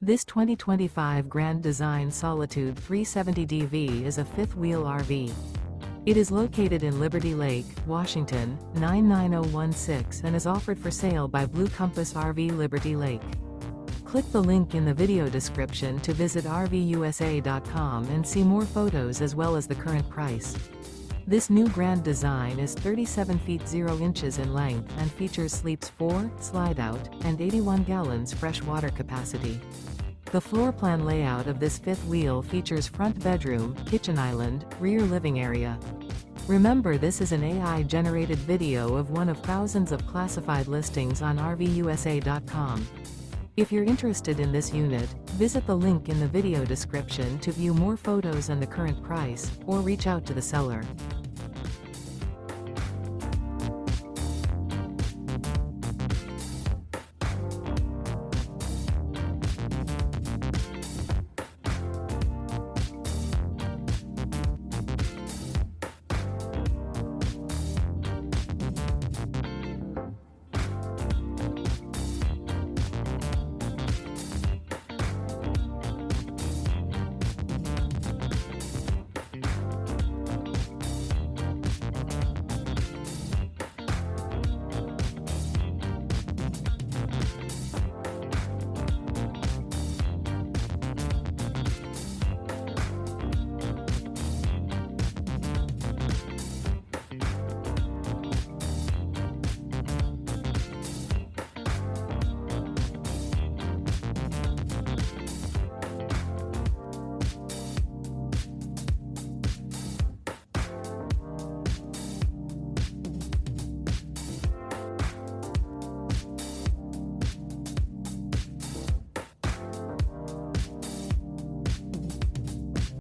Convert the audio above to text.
This 2025 Grand Design Solitude 370DV is a fifth-wheel RV. It is located in Liberty Lake, Washington, 99016 and is offered for sale by Blue Compass RV Liberty Lake. Click the link in the video description to visit RVUSA.com and see more photos as well as the current price. This new Grand Design is 37 feet 0 inches in length and features sleeps 4, Slideout, and 81 gallons fresh water capacity. The floor plan layout of this fifth wheel features front bedroom, kitchen island, rear living area. Remember, this is an AI-generated video of one of thousands of classified listings on RVUSA.com. If you're interested in this unit, visit the link in the video description to view more photos and the current price, or reach out to the seller.